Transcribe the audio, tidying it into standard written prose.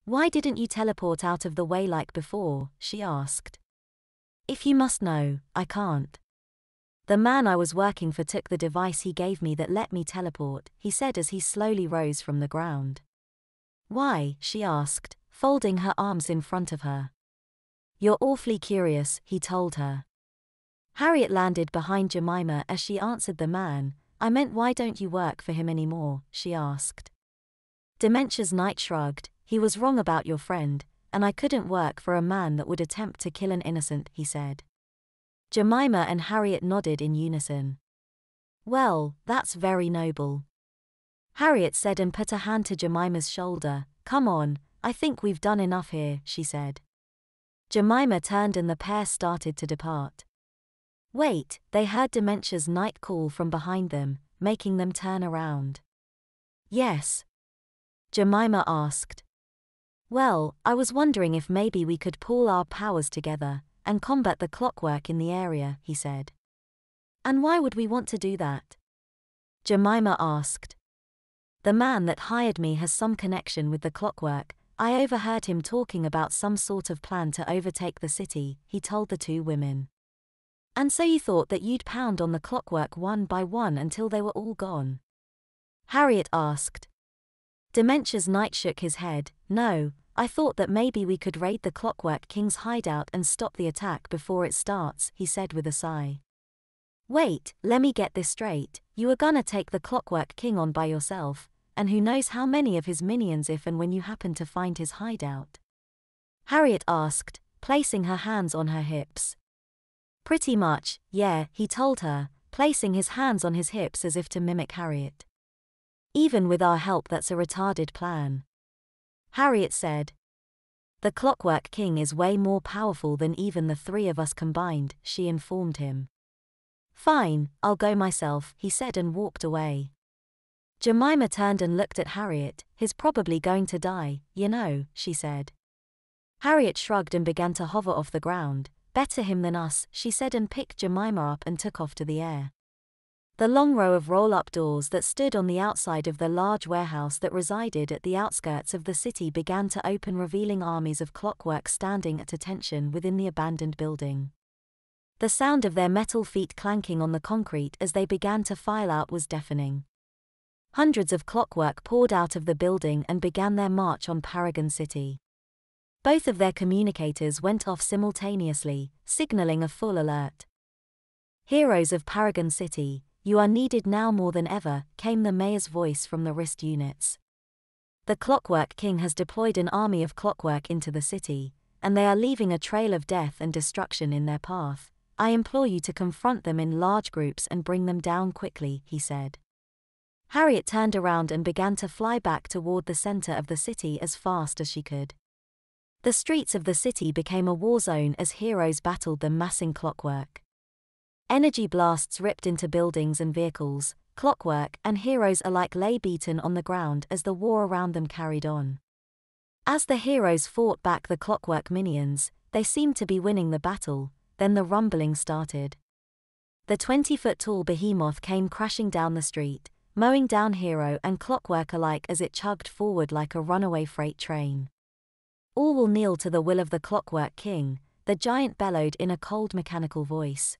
Why didn't you teleport out of the way like before? She asked. If you must know, I can't. The man I was working for took the device he gave me that let me teleport, he said as he slowly rose from the ground. Why? She asked, folding her arms in front of her. You're awfully curious, he told her. Harriet landed behind Jemima as she answered the man. I meant, why don't you work for him anymore? She asked. Dementia's Knight shrugged. He was wrong about your friend, and I couldn't work for a man that would attempt to kill an innocent, he said. Jemima and Harriet nodded in unison. Well, that's very noble, Harriet said and put a hand to Jemima's shoulder. Come on, I think we've done enough here, she said. Jemima turned and the pair started to depart. Wait, they heard Dementia's Knight call from behind them, making them turn around. Yes? Jemima asked. Well, I was wondering if maybe we could pool our powers together and combat the clockwork in the area, he said. And why would we want to do that? Jemima asked. The man that hired me has some connection with the clockwork. I overheard him talking about some sort of plan to overtake the city, he told the two women. And so you thought that you'd pound on the clockwork one by one until they were all gone? Harriet asked. Dementia's Knight shook his head. No, I thought that maybe we could raid the Clockwork King's hideout and stop the attack before it starts, he said with a sigh. Wait, let me get this straight. You are gonna take the Clockwork King on by yourself, and who knows how many of his minions if and when you happen to find his hideout? Harriet asked, placing her hands on her hips. Pretty much, yeah, he told her, placing his hands on his hips as if to mimic Harriet. Even with our help, that's a retarded plan, Harriet said. The Clockwork King is way more powerful than even the three of us combined, she informed him. Fine, I'll go myself, he said and walked away. Jemima turned and looked at Harriet. He's probably going to die, you know, she said. Harriet shrugged and began to hover off the ground. Better him than us, she said and picked Jemima up and took off to the air. The long row of roll-up doors that stood on the outside of the large warehouse that resided at the outskirts of the city began to open, revealing armies of clockwork standing at attention within the abandoned building. The sound of their metal feet clanking on the concrete as they began to file out was deafening. Hundreds of clockwork poured out of the building and began their march on Paragon City. Both of their communicators went off simultaneously, signaling a full alert. Heroes of Paragon City, you are needed now more than ever, came the mayor's voice from the wrist units. The Clockwork King has deployed an army of clockwork into the city, and they are leaving a trail of death and destruction in their path. I implore you to confront them in large groups and bring them down quickly, he said. Harriet turned around and began to fly back toward the center of the city as fast as she could. The streets of the city became a war zone as heroes battled the massing clockwork. Energy blasts ripped into buildings and vehicles. Clockwork and heroes alike lay beaten on the ground as the war around them carried on. As the heroes fought back the clockwork minions, they seemed to be winning the battle. Then the rumbling started. The 20-foot-tall behemoth came crashing down the street, mowing down hero and clockwork alike as it chugged forward like a runaway freight train. All will kneel to the will of the Clockwork King, the giant bellowed in a cold mechanical voice.